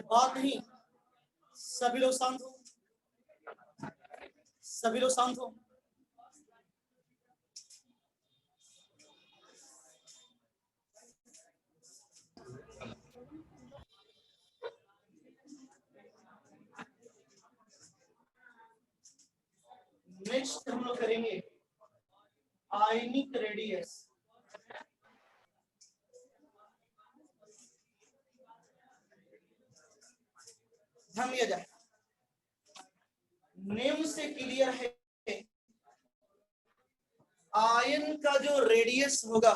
बात नहीं, सभी लोग शांत हो, सभी लोग शांत हो। नेक्स्ट हम लोग करेंगे आयनिक रेडियस। ध्यान दिया जाए, नेम से क्लियर है, आयन का जो रेडियस होगा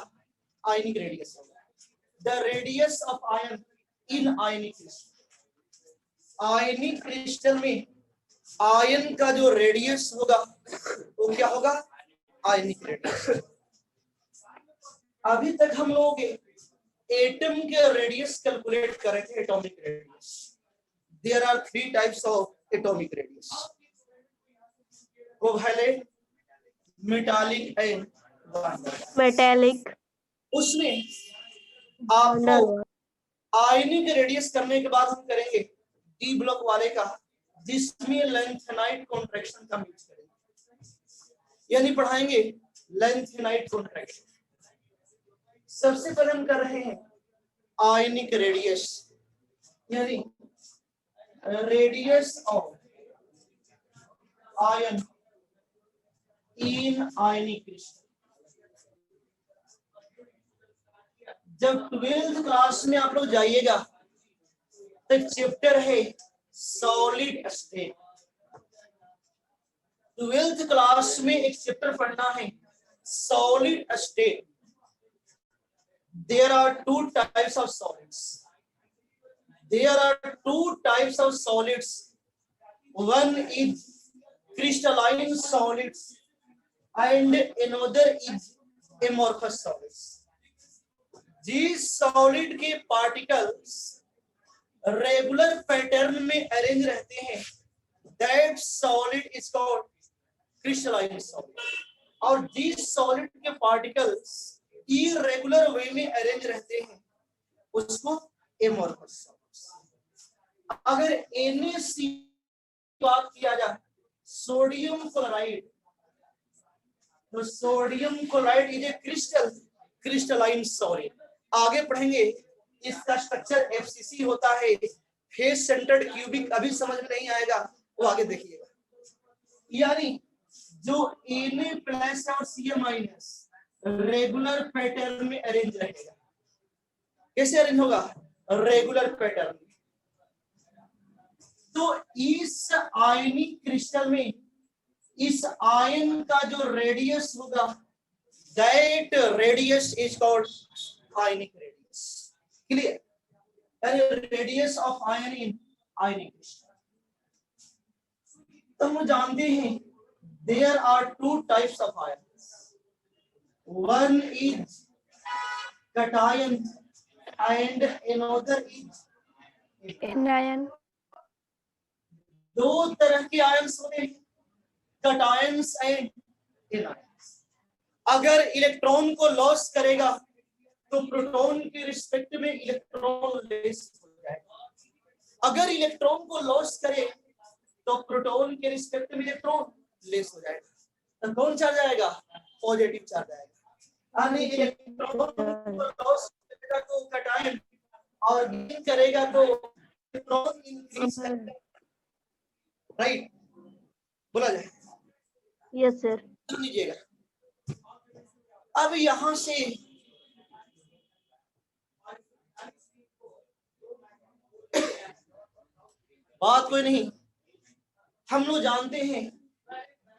आयनिक रेडियस होगा। The radius of ion in ionic crystal, ionic crystal में आयन का जो रेडियस होगा वो क्या होगा? Ionic radius. अभी तक हम लोग एटम के रेडियस कैलकुलेट कर रहे थे, atomic radius. There are 3 types of atomic radius, covalent, metallic and metallic. उसमें आपको आयनिक रेडियस करने के बाद हम करेंगे डी ब्लॉक वाले का, जिसमें लेंथेनाइट कॉन्ट्रैक्शन का यूज करेंगे, यानी पढ़ाएंगे लेंथेनाइट कॉन्ट्रैक्शन। सबसे पहले हम कर रहे हैं आयनिक रेडियस, यानी radius of ion in ionic crystal. जब 12th क्लास में आप लोग जाइएगा तो चैप्टर है सॉलिड स्टेट। 12th क्लास में एक चैप्टर पढ़ना है solid state. There are 2 types of solids. There are 2 types of solids. One is crystalline solids and another is amorphous solids. These solid के particles रेगुलर पैटर्न में arrange रहते हैं, that solid is called crystalline solid. और जिस solid के particles irregular वे में arrange रहते हैं उसको एमोर्फस सॉलिड्स। अगर NaC बात किया जाए सोडियम क्लोराइड, तो sodium chloride is a crystalline solid. आगे पढ़ेंगे इसका स्ट्रक्चर FCC होता है, फेस सेंटर्ड क्यूबिक। अभी समझ में नहीं आएगा, वो आगे देखिएगा। यानी जो Na+ और Ca- रेगुलर पैटर्न में अरेंज रहेगा। कैसे अरेंज होगा? रेगुलर पैटर्न में। तो इस आयनिक क्रिस्टल में इस आयन का जो रेडियस होगा that radius is called ionic radius. Clear? Radius of ion in ionic crystal. तो हम जानते हैं there are 2 types of ion. One is cation and another is anion। 2 तरह के आयन्स होते हैं, कैटायंस एंड एनायंस। अगर इलेक्ट्रॉन को लॉस करेगा तो प्रोटॉन के रिस्पेक्ट में इलेक्ट्रॉन लेस हो जाएगा। अगर इलेक्ट्रॉन को लॉस करे तो प्रोटॉन के रिस्पेक्ट में इलेक्ट्रॉन लेस हो जाएगा। तो कौन चार्ज आएगा? पॉजिटिव चार्ज आएगा। यानी इलेक्ट्रॉन को लॉस करेगा तो कैटायन और गेन करेगा तो इलेक्ट्रॉन इंक्रीज करेगा। राइट? बोला जाए? Yes sir. लीजिएगा, अब यहां से बात कोई नहीं, हम लोग जानते हैं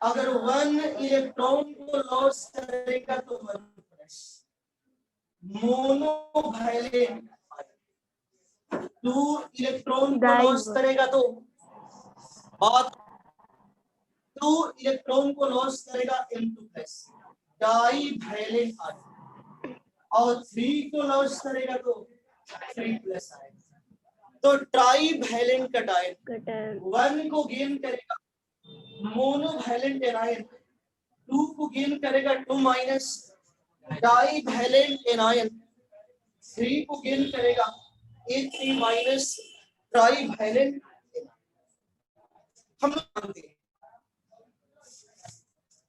अगर 1 इलेक्ट्रॉन को लॉस करेगा तो 1 प्लस मोनोवैलेंट, 2 इलेक्ट्रॉन को लॉस करेगा तो बात 2 इलेक्ट्रॉन को लॉस करेगा M2 प्लस डाईवैलेंट आयन, और 3 को लॉस करेगा तो 3 प्लस आएगा। तो ट्राईवैलेंट कैटायन 1 को गेन करेगा मोनोवैलेंट एनायन, 2 को गेन करेगा 2 माइनस डाईवैलेंट एनायन, 3 को गेन करेगा A3 माइनस ट्राईवैलेंट हम लोग मानते हैं।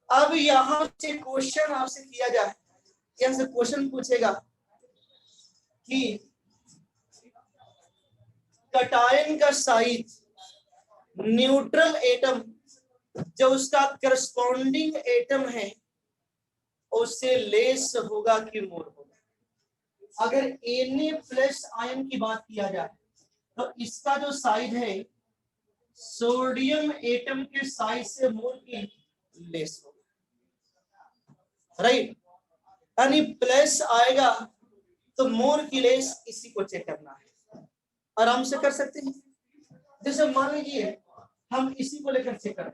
अब यहां से क्वेश्चन आपसे किया जाए, यहां से क्वेश्चन पूछेगा कि कटायन का साइज न्यूट्रल एटम जो उसका करस्पॉन्डिंग एटम है उससे लेस होगा कि मोर होगा। अगर Na+ आयन की बात किया जाए तो इसका जो साइज है सोडियम एटम के साइज से मोर की लेस होगा, राइट। यानी प्लस आएगा तो मोर की लेस, इसी को चेक करना है, आराम से कर सकते हैं। जैसे मान लीजिए हम इसी को लेकर चेक करें,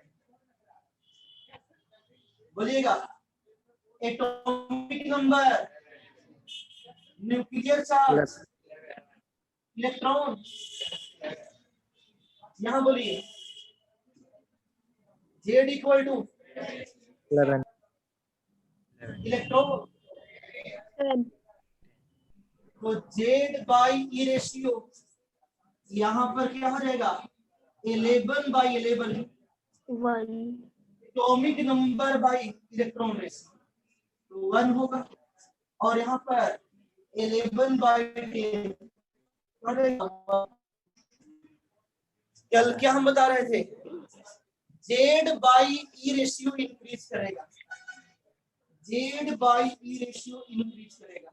बोलिएगा atomic number, nuclear charge, electron, यहां बोलिए Z इक्वल टू 11 इलेक्ट्रॉन, 7 तो Z/E रेशियो यहां पर क्या हो जाएगा 11/11, 1 atomic number by electron ratio 1 होगा, और यहाँ पर 11/10 कल क्या हम बता रहे थे, Z/E रेशियो इंक्रीज करेगा, Z/E रेशियो इंक्रीज करेगा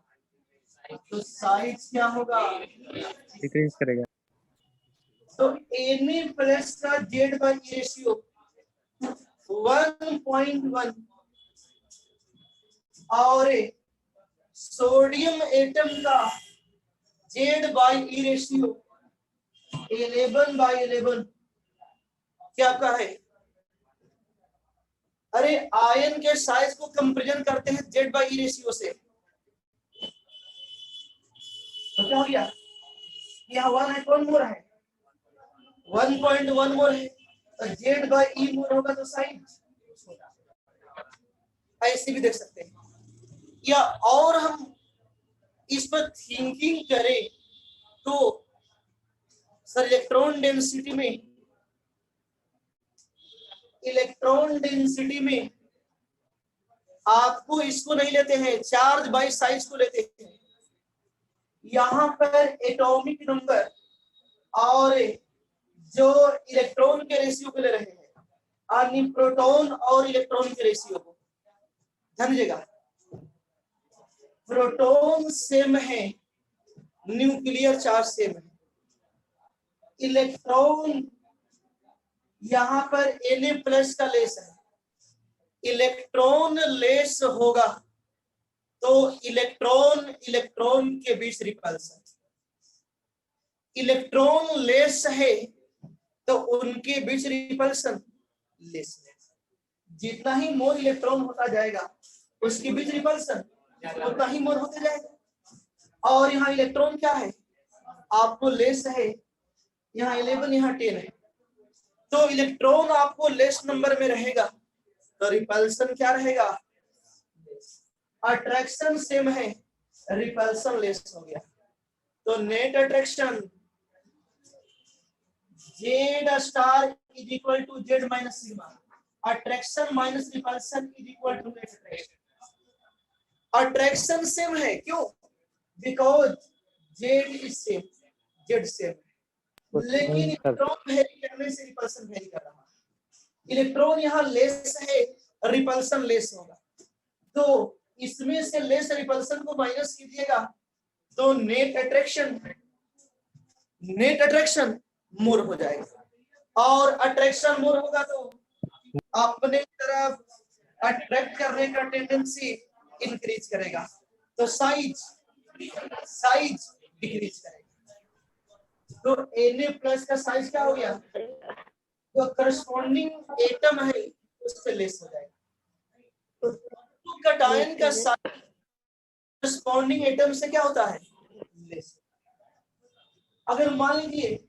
तो साइज क्या होगा, डिक्रीज करेगा। तो Na+ का Z/E रेशियो 1.1 और सोडियम एटम का Z/E रेशियो 11/11 क्या का है। अरे आयन के साइज को कंपेरिजन करते हैं Z/E रेशियो से, तो क्या हो गया, यहाँ 1 है, कौन मोर है 1.1 मोर है, तो Z/E मोर होगा तो साइज ऐसे भी देख सकते हैं। या और हम इस पर थिंकिंग करें तो सर इलेक्ट्रॉन डेंसिटी में आपको इसको नहीं लेते हैं, चार्ज बाय साइज को लेते हैं। यहाँ पर एटॉमिक नंबर और जो इलेक्ट्रॉन के रेशियो को ले रहे हैं, यानी प्रोटॉन और इलेक्ट्रॉन के रेशियो को ध्यान दीजिएगा। प्रोटॉन सेम है, न्यूक्लियर चार्ज सेम है, इलेक्ट्रॉन यहाँ पर Na+ का लेस है, इलेक्ट्रॉन लेस होगा तो इलेक्ट्रॉन के बीच रिपल्सन, इलेक्ट्रॉन लेस है तो उनके बीच रिपल्सन लेस। जितना ही मोर इलेक्ट्रॉन होता जाएगा उसके बीच रिपल्सन उतना ही मोर होते जाएगा। और यहाँ इलेक्ट्रॉन क्या है, आपको लेस है, यहाँ 11 यहाँ 10 है, तो इलेक्ट्रॉन आपको लेस नंबर में रहेगा तो रिपल्सन क्या रहेगा, अट्रैक्शन सेम है, रिपल्सन लेस हो गया, तो net attraction Z* is equal to Z minus sigma, attraction minus repulsion is equal to net attraction। Attraction same है, क्यों, because Z is same, Z same, लेकिन इलेक्ट्रॉन वेरी करने से repulsion very कर रहा है। इलेक्ट्रॉन यहाँ लेस है, रिपल्सन लेस होगा, तो इसमें से लेस रिपल्सन को माइनस कीजिएगा तो नेट अट्रैक्शन मोर हो जाएगा, और अट्रैक्शन मोर होगा तो अपने तरफ अट्रैक्ट करने का टेंडेंसी इंक्रीज करेगा, तो साइज डिक्रीज करेगा। तो Na+ का साइज क्या हो गया, जो करस्पॉन्डिंग एटम है उससे लेस हो जाएगा। तो कटायन का साइज करस्पॉन्डिंग एटम से क्या होता है, लेस। अगर मान लीजिए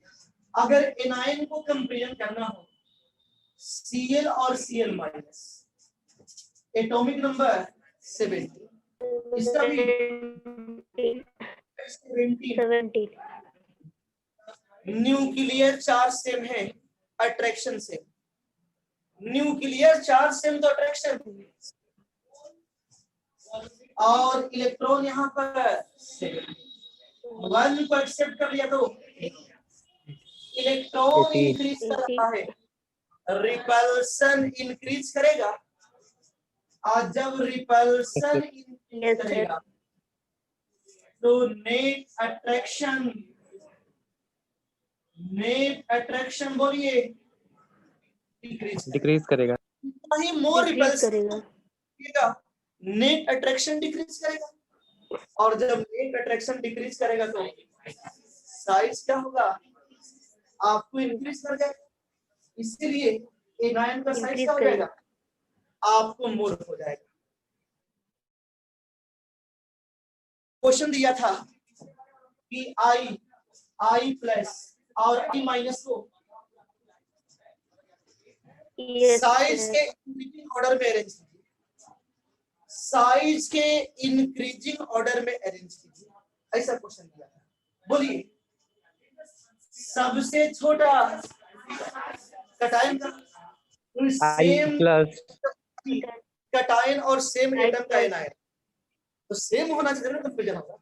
अगर एनायन को कंपेरिजन करना हो Cl और Cl माइनस, एटॉमिक नंबर 70, इसका भी 17, न्यूक्लियर चार्ज सेम है, attraction same. Nuclear charge same तो अट्रैक्शन, और इलेक्ट्रॉन यहाँ पर 1 को एक्सेप्ट कर लिया तो इलेक्ट्रॉन 18 इंक्रीज कर रहा है, रिपल्सन इंक्रीज करेगा। और जब रिपल्सन इंक्रीज Yes, sir. करेगा तो नेट अट्रैक्शन बोलिए डिक्रीज करेगा। ही मोर Decrease रिपल्सन करेगा। नेट अट्रैक्शन डिक्रीज करेगा, और जब नेट अट्रैक्शन डिक्रीज करेगा तो साइज क्या होगा, आपको इंक्रीज कर जाएगा। इसीलिए एक आयन का साइज Increase क्या हो करेगा। जाएगा, आपको मोर हो जाएगा। क्वेश्चन दिया था कि आई प्लस और आई माइनस को Yes, साइज sir. के इंक्रीजिंग ऑर्डर में अरेंज कीजिए, साइज के इंक्रीजिंग ऑर्डर में अरेंज कीजिए, ऐसा क्वेश्चन दिया था। बोलिए सबसे छोटा कटायन का आई सेम प्लस कटायन और सेम I एटम का plus. एनायन तो सेम होना चाहिए ना, कंफ्यूजन होगा।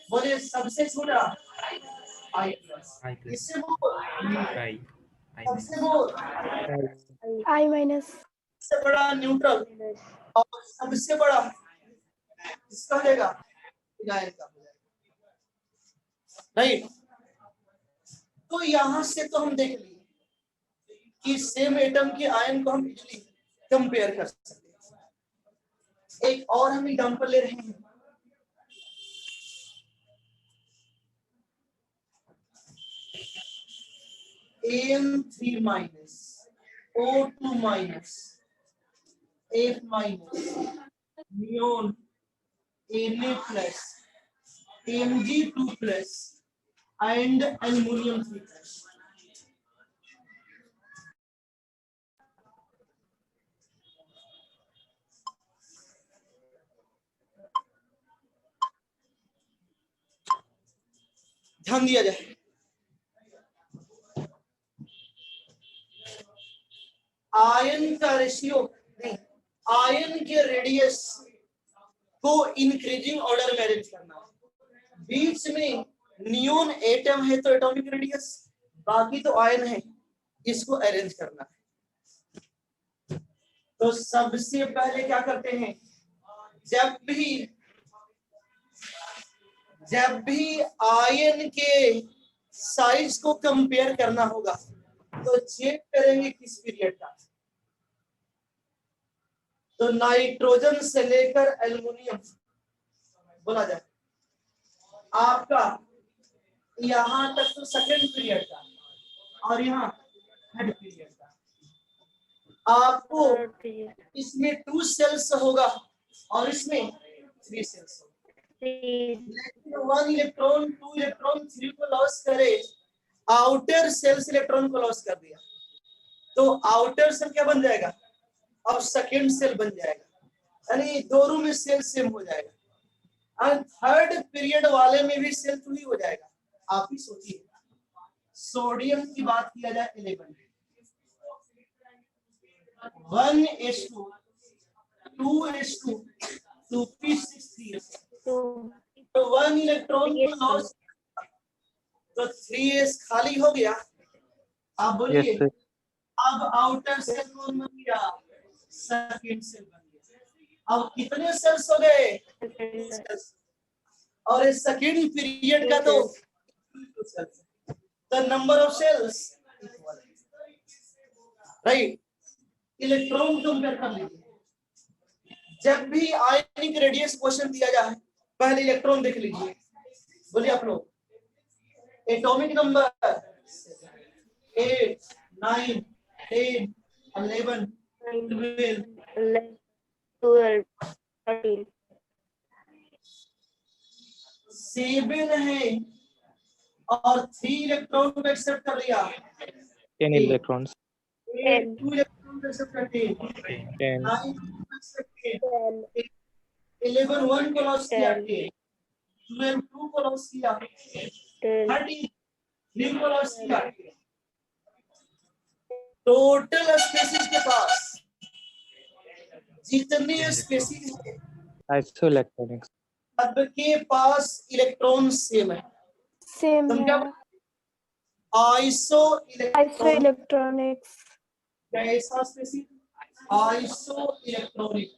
बोलिए सबसे छोटा आई प्लस, इससे मोर, सबसे मोर, I minus. सबसे बड़ा न्यूट्रल, और सबसे बड़ा किसका हो जाएगा, एनायन का हो जाएगा। राइट, तो यहां से तो हम देख लिए कि सेम एटम के आयन को हम इजीली कंपेयर कर सकते हैं। एक और हम एग्जांपल ले रहे हैं, AM3 minus O2 minus F minus neon Na plus Mg2 plus and aluminium 3 plus. ध्यान दिया जाए, आयन का रेशियो नहीं, आयन के रेडियस को इंक्रीजिंग ऑर्डर में अरेंज करना है। बीच में नियोन एटम है तो एटॉमिक रेडियस, बाकी तो आयन है, इसको अरेंज करना है। तो सबसे पहले क्या करते हैं, जब भी आयन के साइज को कंपेयर करना होगा तो चेक करेंगे किस पीरियड का। तो नाइट्रोजन से लेकर एल्युमिनियम बोला जाए, आपका यहां तक तो सेकंड पीरियड का और यहाँ थर्ड पीरियड का। आपको इसमें 2 सेल्स होगा और इसमें 3 सेल्स होगा। लेकिन 1 इलेक्ट्रॉन 2 इलेक्ट्रॉन 3 को लॉस करे, आउटर सेल्स इलेक्ट्रॉन को लॉस कर दिया, तो आउटर सेल क्या बन जाएगा, अब सेकेंड सेल बन जाएगा, यानी दोनों में सेल सेम हो जाएगा। और थर्ड पीरियड वाले में भी सेल 2 ही हो जाएगा। आप ही सोचिए, सोडियम की बात किया जाए 11, 1s2 2s2 2p6 तो 1 इलेक्ट्रॉन को लॉस, तो 3s खाली हो गया। आप बोलिए यस सर। अब आउटर सेल कौन बन गया, सेकंड सेल बन गया। अब कितने सेल्स हो गए, और इस सेकंड पीरियड का तो the number of cells right. Electron compare कर लीजिए, जब भी आयनिक रेडियस क्वेश्चन दिया जाए पहले इलेक्ट्रॉन देख लीजिए। बोलिए आप लोग, एटॉमिक नंबर 8 9 10 11 12 13 7 है और 3 इलेक्ट्रॉन को एक्सेप्ट कर लिया, 10 इलेक्ट्रॉन्स 2 इलेक्ट्रॉन को एक्सेप्ट करते 10 9 को एक्सेप्ट 11 1 को लॉस किया, 12 2 को लॉस किया, 13 न्यूक्लियर टोटल स्पेसीज के पास जितने स्पेसीज है Isoelectronics. सबके पास इलेक्ट्रॉन सेम है। सेम तुम क्या है। Iso iso electronics. कैसा species? Iso electronic.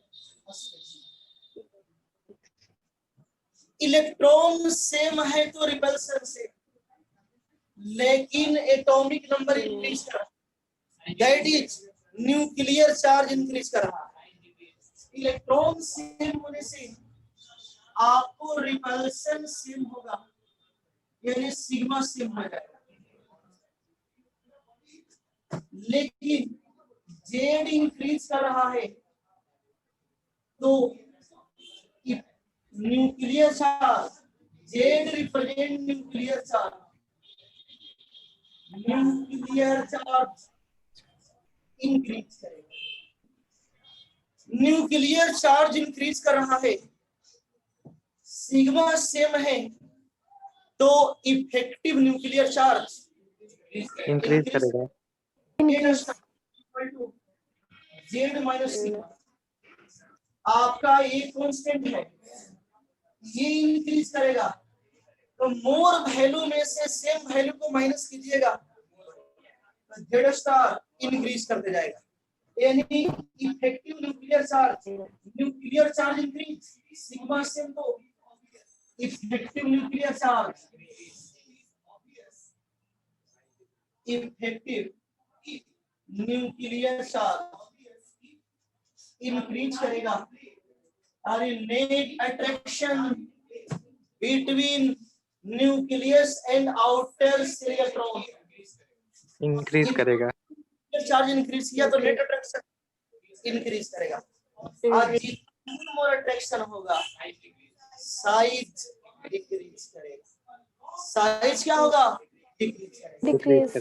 Electron same है तो रिपल्सन सेम, लेकिन एटॉमिक नंबर इंक्रीज कर रहा है, that is nuclear charge increase कर रहा है। इलेक्ट्रॉन सेम होने से आपको रिपल्सन सेम होगा, यानी सिग्मा सेम हो जाएगा। लेकिन जेड इंक्रीज कर रहा है तो nuclear charge, Z represent nuclear charge, nuclear charge increase करेगा। न्यूक्लियर चार्ज इंक्रीज कर रहा है, सिग्मा सेम है तो इफेक्टिव न्यूक्लियर चार्ज Increase करेगा. Z minus sigma. आपका ये कांस्टेंट है, ये इंक्रीज करेगा तो मोर वैल्यू में से सेम वैल्यू को माइनस कीजिएगा तो जेड स्टार इंक्रीज करते जाएगा, यानी effective nuclear charge increase, sigma same तो effective nuclear charge, effective nuclear charge increase करेगा और net attraction between nucleus and outer shell electron Increase करेगा. चार्ज इंक्रीज किया तो नेट अट्रैक्शन इंक्रीज करेगा और जितना मोर अट्रैक्शन होगा साइज डिक्रीज करेगा। साइज क्या होगा? डिक्रीज करेगा। Decrease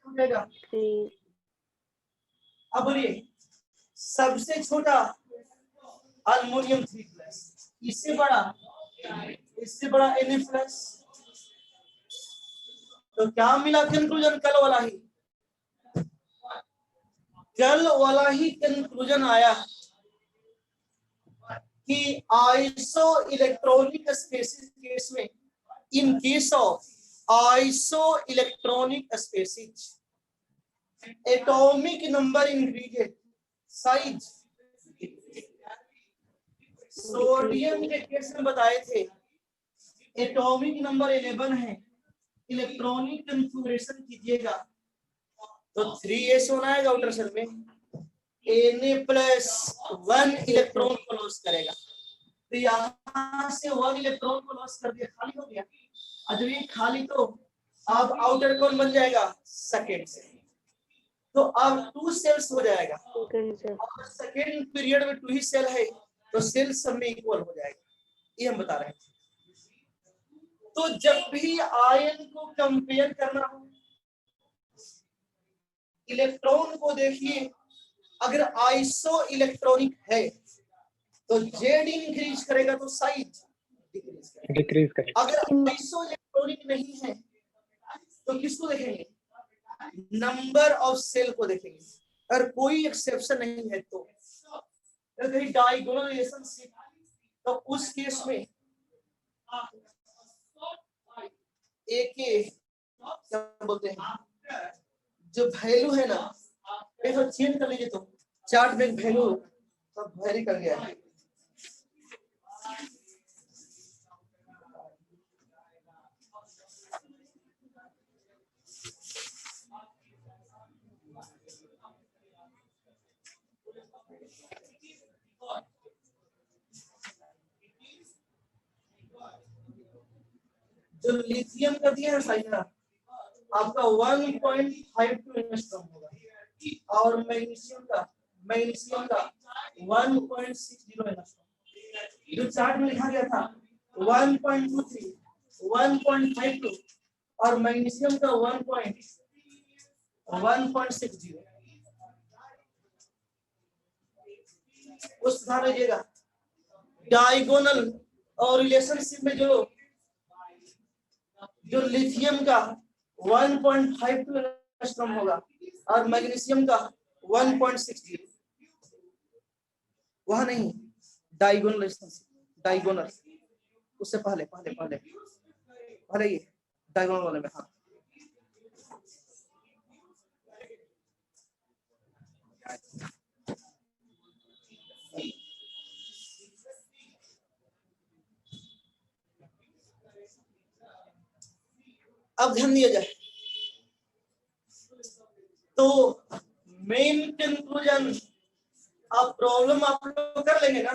करेगा. अब बोलिए सबसे छोटा अल्युमिनियम 3+, इससे बड़ा Na+, तो क्या मिला कंक्लूजन? कल वाला ही कंक्लूजन आया कि आइसो इलेक्ट्रॉनिक स्पेसीज केस में, in case of iso electronic species atomic number increases, size. Sodium के केस में बताए थे एटॉमिक नंबर 11 है, इलेक्ट्रॉनिक कन्फिगरेशन कीजिएगा तो 3s होना है आउटर शेल में, Na+1 इलेक्ट्रॉन को लॉस करेगा तो यहाँ से 1 इलेक्ट्रॉन को लॉस कर दिया, खाली हो गया। और जब ये खाली तो अब आउटर कौन बन जाएगा? सेकेंड से, तो अब 2 सेल्स हो जाएगा और सेकेंड पीरियड में 2 ही सेल है तो सेल सब में इक्वल हो जाएगा, ये हम बता रहे हैं। तो जब भी आयन को कंपेयर करना हो, इलेक्ट्रॉन को देखिए, अगर आइसो इलेक्ट्रॉनिक है तो जेड इंक्रीज करेगा तो साइज Decrease करेगा. अगर आइसो इलेक्ट्रॉनिक नहीं है तो किसको देखेंगे? नंबर ऑफ सेल को देखेंगे। अगर कोई एक्सेप्शन नहीं है तो कहीं डायगोनल रिलेशनशिप, तो उस केस में एक क्या बोलते हैं, जो वैल्यू है ना, एक तो चेंज कर लीजिए, तो चार्ट में वैल्यू सब वेरी कर गया है। जो लिथियम का दिया है साइना, आपका 1.52 एंगस्ट्रॉम होगा और मैग्नीशियम का 1.60 एंगस्ट्रॉम। जो चार्ट में लिखा गया था 1.23, 1.52 और मैग्नीशियम का 1.60। उस सुधार लीजिएगा। डायगोनल और रिलेशनशिप में जो लिथियम का 1.52 एंगस्ट्रॉम होगा और मैग्नीशियम का 1.60। वहां नहीं, डायगोनल डायगोनल उससे पहले पहले पहले पहले ये डायगोनल वाले में। हाँ अब ध्यान दिया जाए तो मेन कंक्लूजन, अब प्रॉब्लम आप लोग कर लेंगे ना।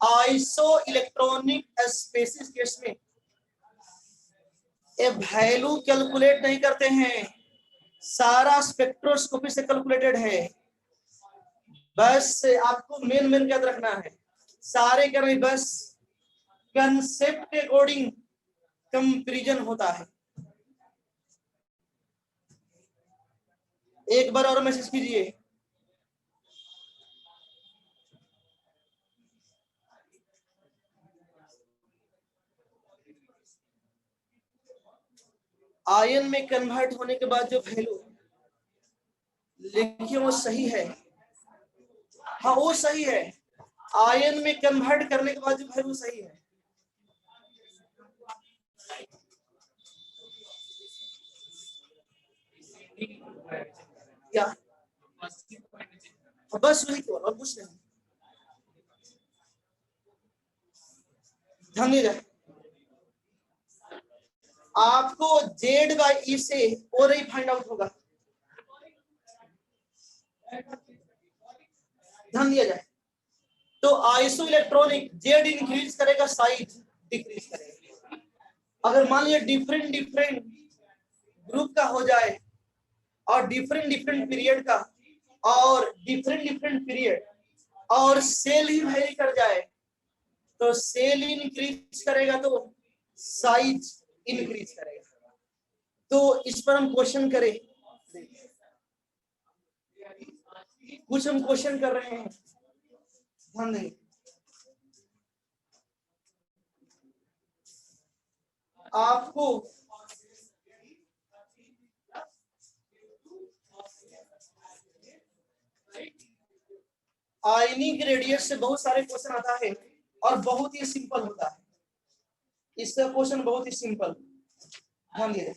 आइसो इलेक्ट्रॉनिक स्पेसिस केस में ये वैल्यू कैलकुलेट नहीं करते हैं, सारा स्पेक्ट्रोस्कोपी से कैलकुलेटेड है। बस आपको मेन मेन याद रखना है, सारे कर रहे बस कंसेप्ट के अकॉर्डिंग कंपैरिजन होता है। एक बार और मैसेज कीजिए। आयन में कन्वर्ट होने के बाद जो वैल्यू लिखिए वो सही है। हाँ वो सही है, आयन में कन्वर्ट करने के बाद जो वैल्यू सही है। क्या बस वही तो और कुछ नहीं। ध्यान दीजिए, आपको जेड बाई ई से और ही फाइंड आउट होगा। ध्यान दिया जाए तो आइसो इलेक्ट्रॉनिक जेड इंक्रीज करेगा, साइज डिक्रीज करेगा। अगर मान लिया डिफरेंट डिफरेंट ग्रुप का हो जाए और डिफरेंट डिफरेंट पीरियड का और डिफरेंट डिफरेंट पीरियड और सेल ही वेरी कर जाए तो सेल इंक्रीज करेगा तो साइज इंक्रीज करेगा। तो इस पर हम क्वेश्चन करें, कुछ हम क्वेश्चन कर रहे हैं, ध्यान दें। आपको आयनिक रेडियस से बहुत सारे क्वेश्चन आता है और बहुत ही सिंपल होता है। इसका क्वेश्चन बहुत ही सिंपल, ध्यान दिए।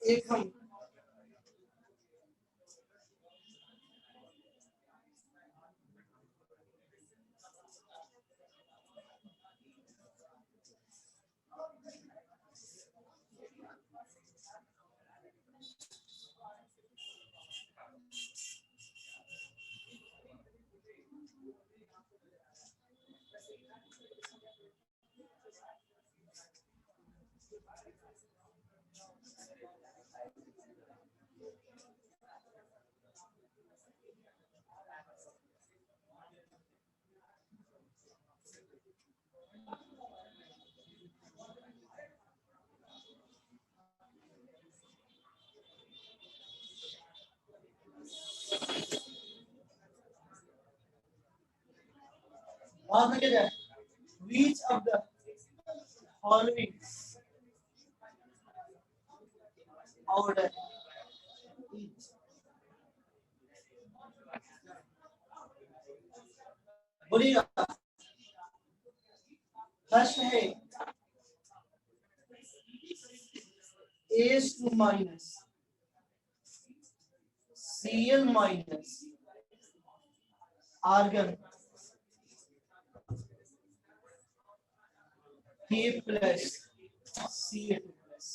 एक हम वहां में क्या जाए, which of the following order बोलिएगा। फर्स्ट है H2 minus Cl minus argon K plus Ca2 plus.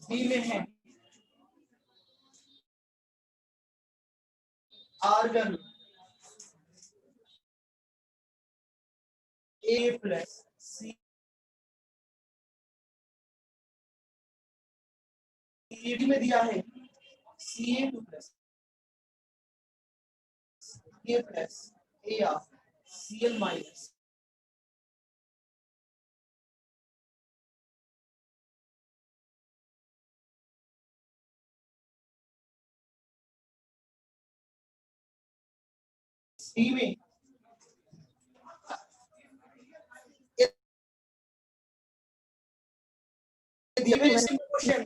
B में है argon A plus C CD में दिया है Ca2 प्लस A प्लस Ar Cl माइनस डी में दिया है क्वेश्चन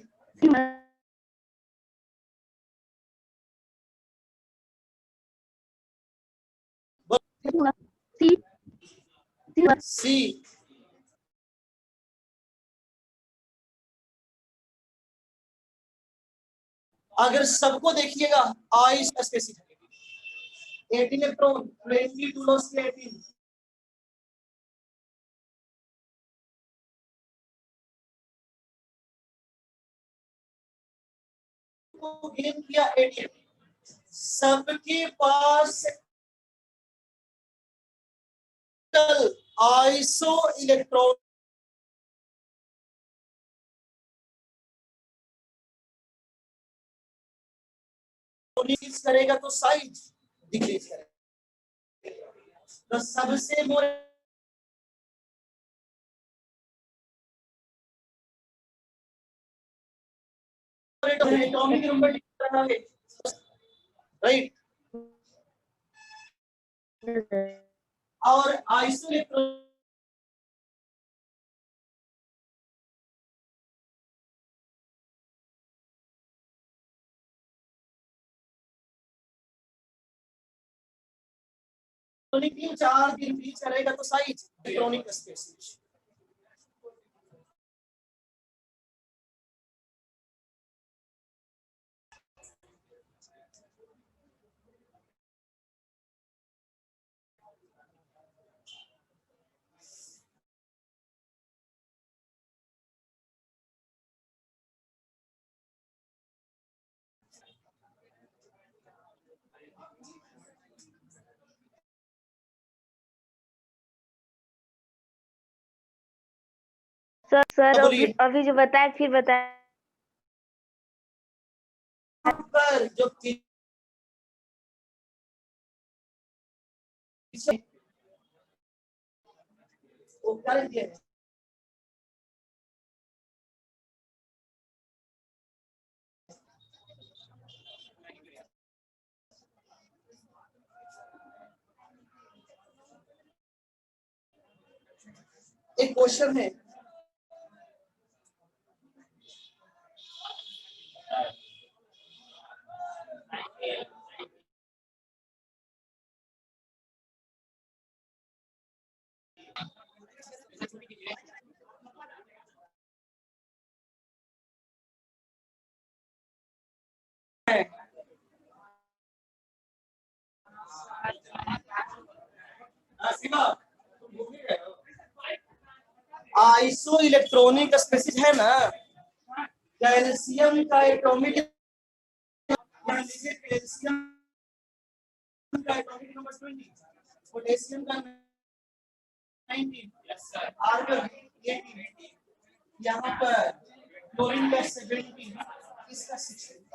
सी अगर सबको देखिएगा आई स्पेसिफिक 18 इलेक्ट्रॉन 22 लॉस के 18 को गेन किया 18 सबके पास आइसो इलेक्ट्रॉन इंक्रीज करेगा तो साइज डिक्रीज करेगा तो सबसे मोर एटॉमिक नंबर लिख रहा है राइट और आइसो इलेक्ट्रॉन तीन 4 दिन भी चलेगा तो साइज इलेक्ट्रॉनिक स्पेस सर बोलिए अभी जो बताया फिर बताया पर जो वो कर दिया एक क्वेश्चन है आइसो इलेक्ट्रॉनिक स्पेसिस है ना कैल्शियम का एटॉमिक कैल्शियम का एटॉमिक नंबर 20 पोटेशियम का 19 आर्गन 18 यहाँ पर क्लोरीन का 70 इसका 60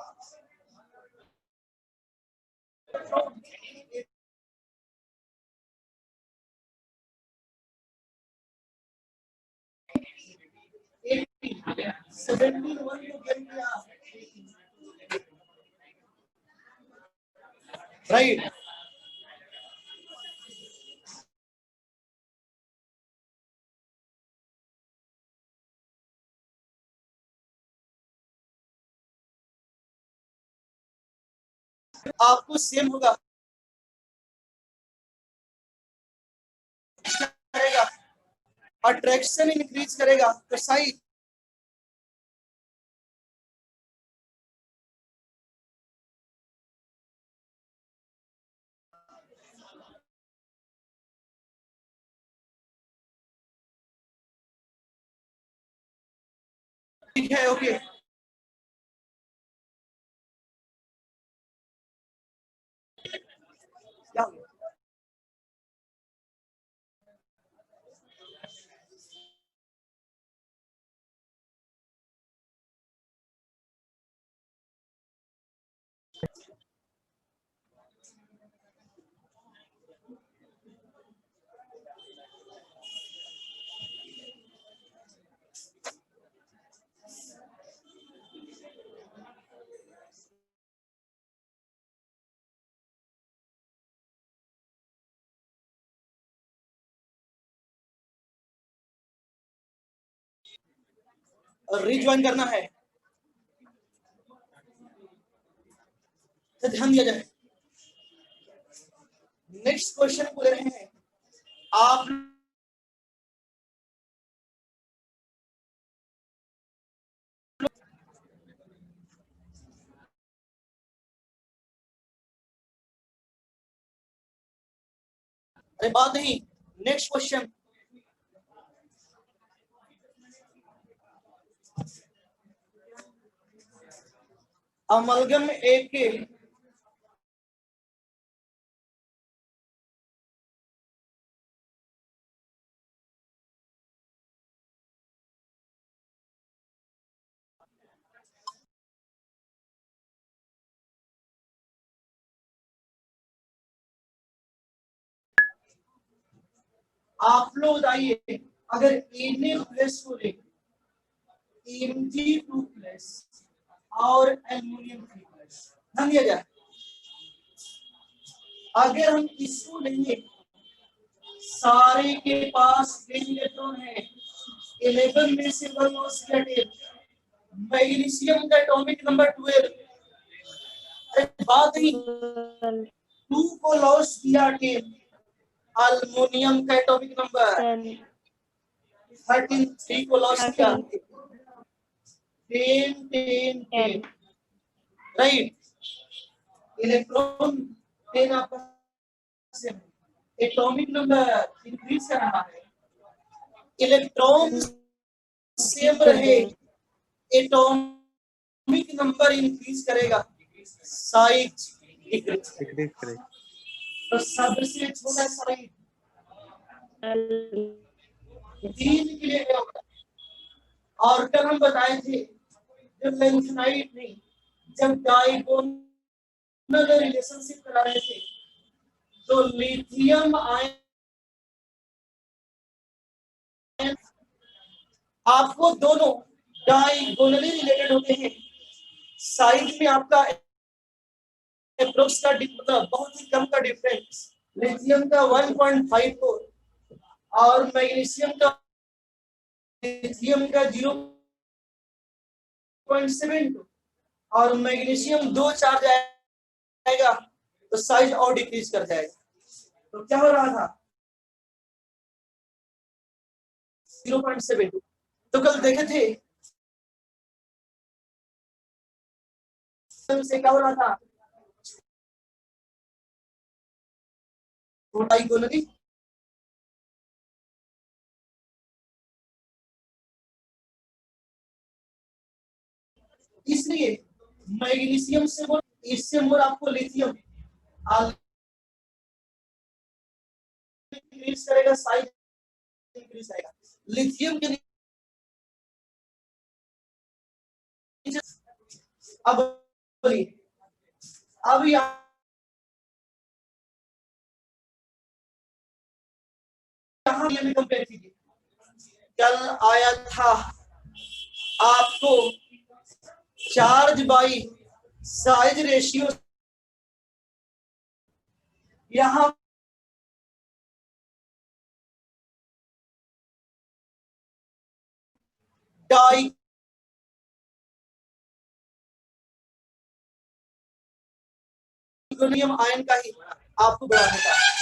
71 को गेन किया राइट आपको सेम होगा करेगा अट्रैक्शन इंक्रीज करेगा तो साइज ठीक है ओके क्या हो गया? रिज्वाइन करना है तो ध्यान दिया जाए। नेक्स्ट क्वेश्चन बोल रहे हैं आप अरे बात नहीं। नेक्स्ट क्वेश्चन अमलगम ए के आप लोग बताइए अगर Na प्लस को ले Mg2 प्लस और एल्युमिनियम 3 प्लस ध्यान दिया जाए। अगर हम इसको लेंगे सारे के पास इलेक्ट्रॉन है 11 में से 1 लॉस किया 10 मैग्नीशियम का एटॉमिक नंबर 12 अरे बात नहीं 2 को लॉस किया 10 अल्युमिनियम का एटॉमिक नंबर 13 3 को लॉस किया 10 राइट इलेक्ट्रॉन 10 आपस में एटॉमिक नंबर इंक्रीज कर रहा है इलेक्ट्रॉन सेम रहे एटॉमिक नंबर इंक्रीज करेगा साइज डिक्रीज करेगा। तो सबसे छोटा साइज 3 के लिए होगा। और कल हम बताए थे जब लेंथनाइट नहीं जब डाइगोनल रिलेशनशिप करा रहे थे तो लिथियम आयन आपको दोनों डाइगोनली रिलेटेड होते हैं साइज में आपका अप्रोक्स का मतलब बहुत ही कम का डिफरेंस लिथियम का 1.54 और लिथियम का 0.72 और मैग्नीशियम 2 चार्ज जाएगा तो साइज और डिक्रीज कर जाएगा। तो क्या हो रहा था 0.72 तो कल देखे थे से क्या हो रहा था डाइगोनली इसलिए मैग्नीशियम से मोर इससे मोर आपको लिथियम इंक्रीज करेगा साइज इंक्रीज आएगा लिथियम के नीचे अब बोलिए अब यहाँ कंपेयर कीजिए कल आया था आपको चार्ज बाई साइज रेशियो यहां डाइगोनियम आयन का ही आपको बड़ा होता है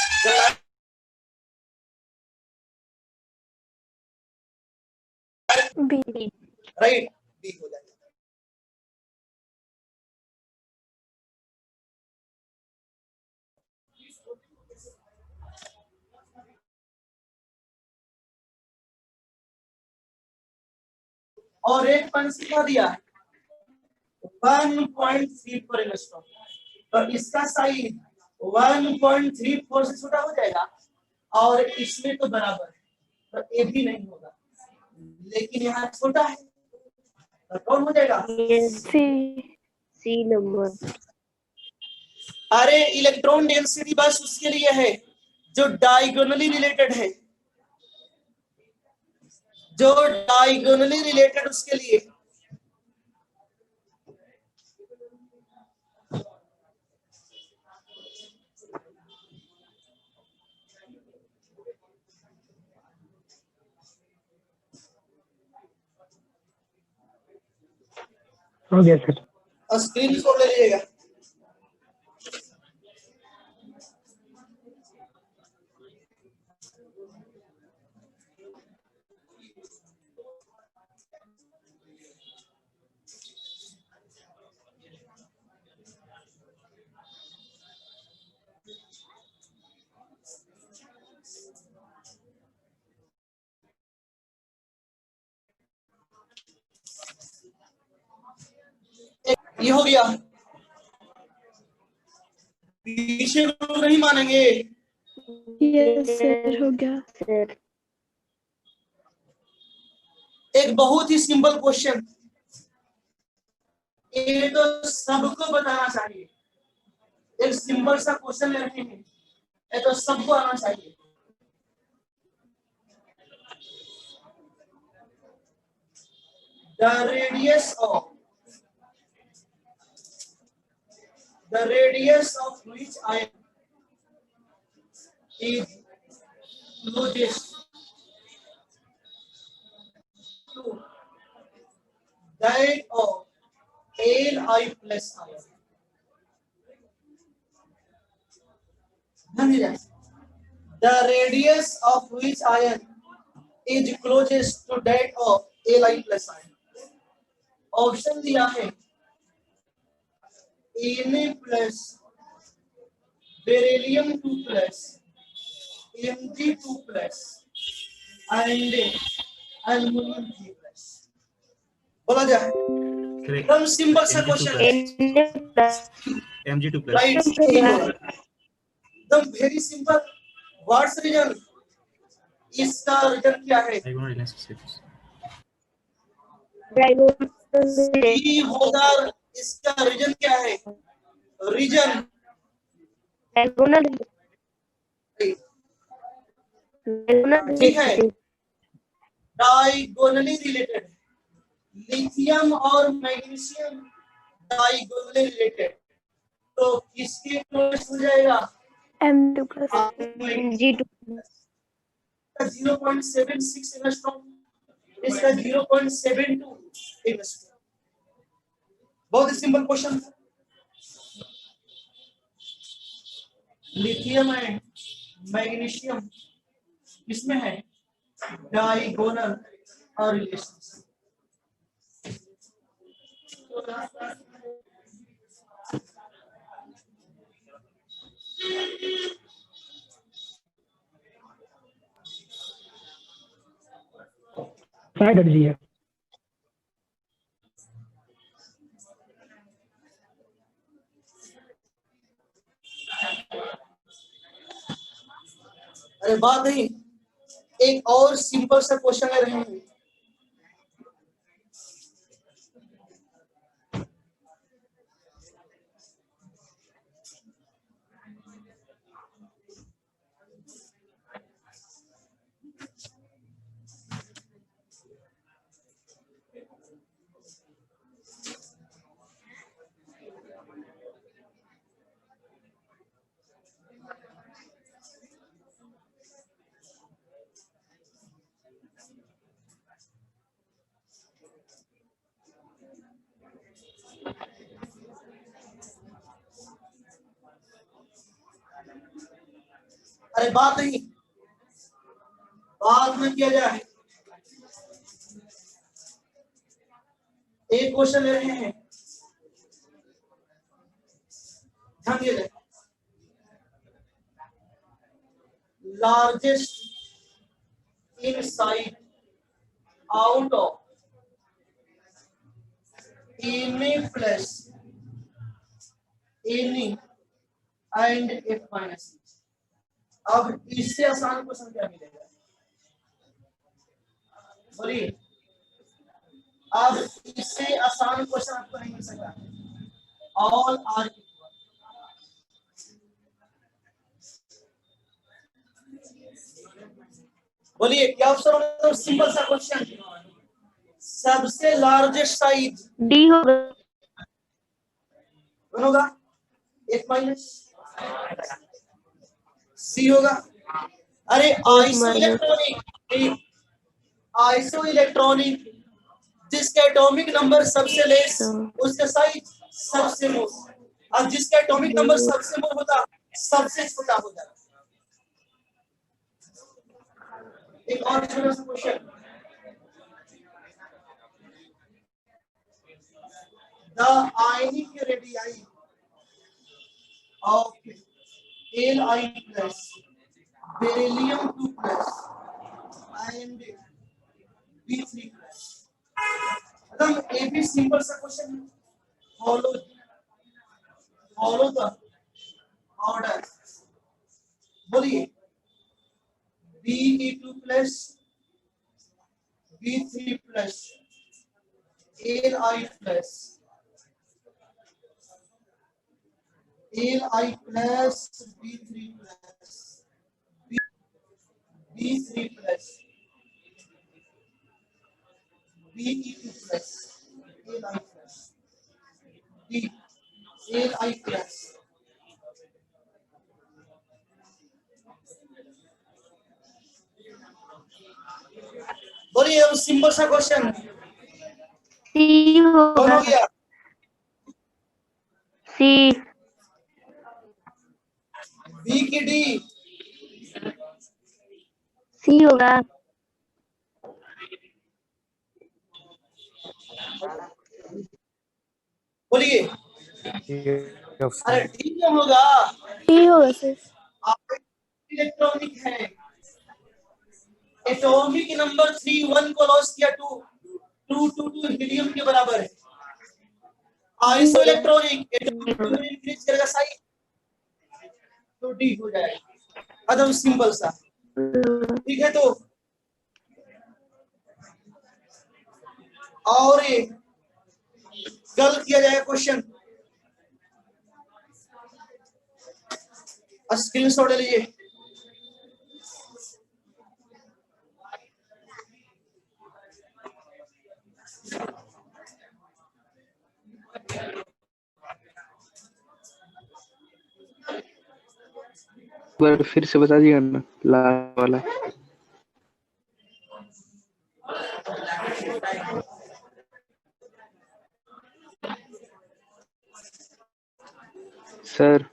B. राइट बी हो जाएगा। और एक पॉइंट कितना दिया 1.34 इलेक्ट्रॉन तो इसका साइज 1.34 से छोटा हो जाएगा और इसमें तो बराबर है तो ये भी नहीं होगा लेकिन यहाँ छोटा है तो कौन हो जाएगा C नंबर। अरे इलेक्ट्रॉन डेंसिटी बस उसके लिए है जो डायगोनली रिलेटेड है जो डायगोनली रिलेटेड उसके लिए हो गया सर। और स्क्रीन शॉट ले लीजिएगा। ये हो गया, पीछे लोग नहीं मानेंगे। यस सर, हो गया सर। एक बहुत ही सिंपल क्वेश्चन, ये तो सबको बताना चाहिए। एक सिंपल सा क्वेश्चन ले रहे हैं, ये तो सबको आना चाहिए। The radius of which ion is closest to that of Li plus ion. The radius of which ion is closest to that of Li plus ion. Option दिया है Na plus beryllium 2 plus Mg2 plus and aluminium 3 plus. बोला जाए एकदम simple सा question, Mg2 right? एकदम very simple. What's reason, इसका reason क्या है? ई होगा, इसका रीजन क्या है? रीजन ठीक है, डायगोनली रिलेटेड। लिथियम और मैग्नीशियम डायगोनली रिलेटेड, तो किसके क्लोज हो जाएगा? M2 प्लस Mg2 0.76 एंगस्ट्रॉम, इसका 0.72 एंगस्ट्रॉम। बहुत ही simple question. Lithium and magnesium किसमें है? डायगोनल और रिलेशन। शायद जी है। अरे बात नहीं, एक और सिंपल सा क्वेश्चन ले रहे हैं। अरे बात नहीं, बाद में किया जाए। एक क्वेश्चन ले रहे हैं, ध्यान दिया जाए। Largest inside out of Na plus Na and F minus. अब इससे आसान क्वेश्चन क्या मिलेगा? बोलिए, अब इससे आसान क्वेश्चन आपको नहीं मिल सकता। All are equal. बोलिए क्या ऑप्शन होगा? सिंपल सा क्वेश्चन, सबसे लार्जेस्ट साइज डी होगा। कौन होगा? F माइनस सी होगा। अरे आइसो इलेक्ट्रॉनिक जिसका एटॉमिक नंबर सबसे लेस तो उसका साइज सबसे मोर, और जिसका एटॉमिक नंबर सबसे मोर होता सबसे छोटा हो जाता। एक और छोटा सा question, the ionic radii of Li plus beryllium 2 plus and B3 plus। एकदम ए भी सिंपल सा क्वेश्चन है, फॉलो द ऑर्डर। बोलिए, Be2 plus B3 plus Li plus Li plus B3 plus B3 plus Be2 plus Li plus D Li plus। बोलिए, अब simple सा question सी कौन हो होगा, गया? सी। बी की डी? सी होगा। बोलिए, अरे डी क्यों होगा? सी होगा सर। इलेक्ट्रॉनिक है, एटॉमिक नंबर 3 1 को लॉस किया 2 2 2 2 हीलियम के बराबर है। Iso electronic atomic number increase करेगा साइज तो डी हो जाएगा, एकदम सिंपल सा। ठीक है, तो और ये कल किया जाएगा क्वेश्चन, स्क्रीनशॉट ले लीजिए। बार फिर से बता दिया ना लास्ट वाला। सर